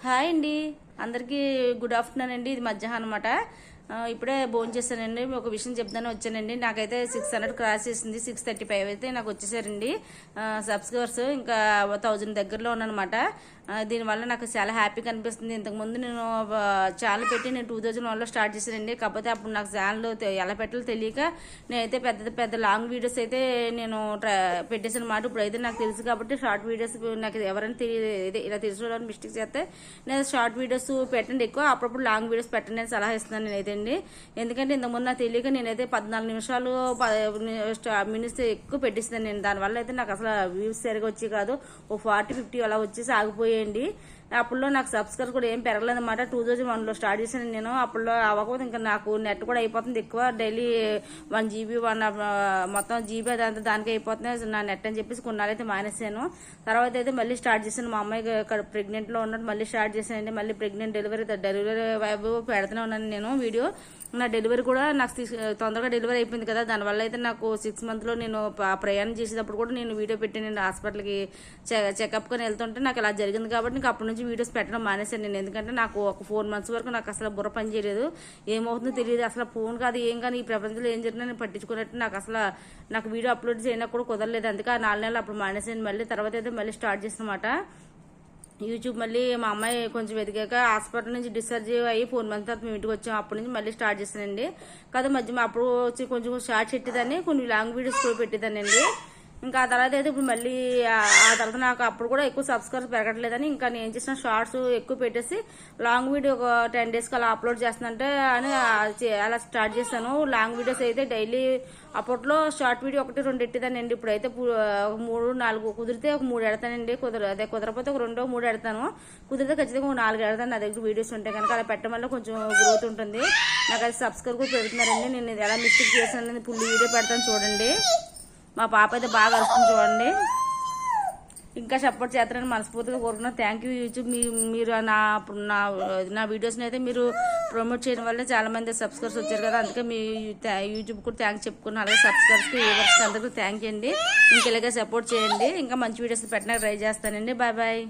Hi అండి, అందరికీ good afternoon అండి. ఇది మధ్యాహ్నం అనమాట. ఇప్పుడే భోజనం చేశానండి. ఒక విషయం చెప్తాను వచ్చానండి. నాకైతే 600 క్రాస్ చేసింది. 635 అయితే నాకు వచ్చేసారండి సబ్స్క్రైబర్స్. ఇంకా 1000 దగ్గరలో ఉన్నానమాట. దీనివల్ల నాకు చాలా హ్యాపీగా అనిపిస్తుంది. ఇంతకుముందు నేను ఛానల్ పెట్టి నేను 2001లో స్టార్ట్ చేశానండి. కాకపోతే అప్పుడు నాకు ఛానల్ ఎలా పెట్టాలో తెలియక నేనైతే పెద్ద లాంగ్ వీడియోస్ అయితే నేను పెట్టేసాను అనమాట. ఇప్పుడైతే నాకు తెలుసు కాబట్టి షార్ట్ వీడియోస్ నాకు ఎవరైనా తెలియదు, ఇలా తెలుసుకోవడానికి మిస్టేక్ చేస్తే నేను షార్ట్ వీడియోస్ పెట్టండి, ఎక్కువ అప్పుడప్పుడు లాంగ్ వీడియోస్ పెట్టండి అని సలహా ఇస్తున్నాను నేనైతే అండి. ఎందుకంటే ఇంతకుముందు నాకు తెలియక నేనైతే 14 నిమిషాలు మినిట్స్ ఎక్కువ పెట్టిస్తాను నేను. దానివల్ల అయితే నాకు అసలు వ్యూస్ సరిగా వచ్చి కాదు, ఓ 40-50 అలా వచ్చేసి ఆగిపోయాయండి. అప్పుడులో నాకు సబ్స్క్రైబ్ కూడా ఏం పెరగలేదన్నమాట. 2001లో స్టార్ట్ చేశాను నేను. అప్పుడులో అవ్వకపోతే ఇంకా నాకు నెట్ కూడా అయిపోతుంది ఎక్కువ. డైలీ 1 GB మొత్తం జీబీ అదంతా దానికి అయిపోతుంది నా నెట్ అని చెప్పేసి కొన్నాళ్ళైతే మానేసాను. తర్వాత అయితే మళ్ళీ స్టార్ట్ చేశాను. మా అమ్మాయి ప్రెగ్నెంట్లో ఉన్నట్టు మళ్ళీ స్టార్ట్ చేశానండి. మళ్ళీ ప్రెగ్నెంట్ డెలివరీ వైపు పెడుతూనే ఉన్నాను నేను వీడియో. నా డెలివరీ కూడా నాకు తొందరగా డెలివరీ అయిపోయింది కదా, దానివల్ల అయితే నాకు 6 మంత్లో నేను ప్రయాణం చేసేటప్పుడు కూడా నేను వీడియో పెట్టి నేను హాస్పిటల్కి చెకప్కొని వెళ్తుంటే నాకు ఇలా జరిగింది కాబట్టి నాకు అప్పటి నుంచి వీడియోస్ పెట్టడం మానేశాను నేను. ఎందుకంటే నాకు ఒక 4 మంత్స్ వరకు నాకు అసలు బుర్ర పని చేయలేదు, ఏమవుతుందో తెలియదు. అసలు ఫోన్ కాదు ఏం కానీ ఈ ప్రపంచంలో ఏం జరిగినా నేను పట్టించుకున్నట్టు నాకు వీడియో అప్లోడ్ చేయడానికి కూడా కుదరలేదు. అందుకే ఆ 4 నెలలు అప్పుడు మానేశాను. మళ్ళీ తర్వాత అయితే మళ్ళీ స్టార్ట్ చేసినమాట యూట్యూబ్. మళ్ళీ మా అమ్మాయి కొంచెం వెతికాక హాస్పిటల్ నుంచి డిశ్చార్జ్ అయ్యి 4 మంత్స్ తర్వాత మేము ఇంటికి వచ్చాము. అప్పటి నుంచి మళ్ళీ స్టార్ట్ చేశానండి. కదా మధ్య అప్పుడు వచ్చి కొంచెం షార్ట్స్ పెట్టేదాన్ని, కొన్ని లాంగ్ వీడియోస్ కూడా పెట్టేదానండి. ఇంకా ఆ తర్వాత అయితే ఇప్పుడు మళ్ళీ ఆ తర్వాత నాకు అప్పుడు కూడా ఎక్కువ సబ్స్క్రైబర్స్ పెరగట్లేదని ఇంకా నేను ఏం చేసిన షార్ట్స్ ఎక్కువ పెట్టేసి లాంగ్ వీడియో ఒక 10 daysకి అలా అప్లోడ్ చేస్తానంటే అని అలా స్టార్ట్ చేశాను. లాంగ్ వీడియోస్ అయితే డైలీ అప్పట్లో షార్ట్ వీడియో 1-2 ఎట్టేదానండి. ఇప్పుడైతే 3-4 కుదిరితే ఒక 3 ఎడతానండి. కుదరపోతే ఒక 2-3 ఎడతాను. కుదిరితే ఖచ్చితంగా ఒక 4 ఎడతాను. నా దగ్గర వీడియోస్ ఉంటాయి కనుక అలా పెట్టడం వల్ల కొంచెం గ్రోత్ ఉంటుంది. నాకు అది సబ్స్క్రైబ్ కూడా పెడుతున్నారండి. నేను ఎలా మిస్టేక్ చేశాను ఫుల్ వీడియో పెడతాను చూడండి. మా పాప అయితే బాగా అరుస్తుంది చూడండి. ఇంకా సపోర్ట్ చేస్తారని మనస్ఫూర్తిగా కోరుకున్నాను. Thank you YouTube. మీరు నా వీడియోస్ని అయితే మీరు ప్రమోట్ చేయడం వల్ల చాలా మంది సబ్స్క్రైబర్స్ వచ్చారు కదా, అందుకే మీ యూట్యూబ్ కూడా థ్యాంక్స్ చెప్పుకున్నాను. అలాగే సబ్స్క్రైబర్స్కి వ్యూవర్స్కి అందరికీ థ్యాంక్ అండి. ఇంక ఇలాగే సపోర్ట్ చేయండి. ఇంకా మంచి వీడియోస్ పెట్టడానికి ట్రై చేస్తానండి. Bye bye.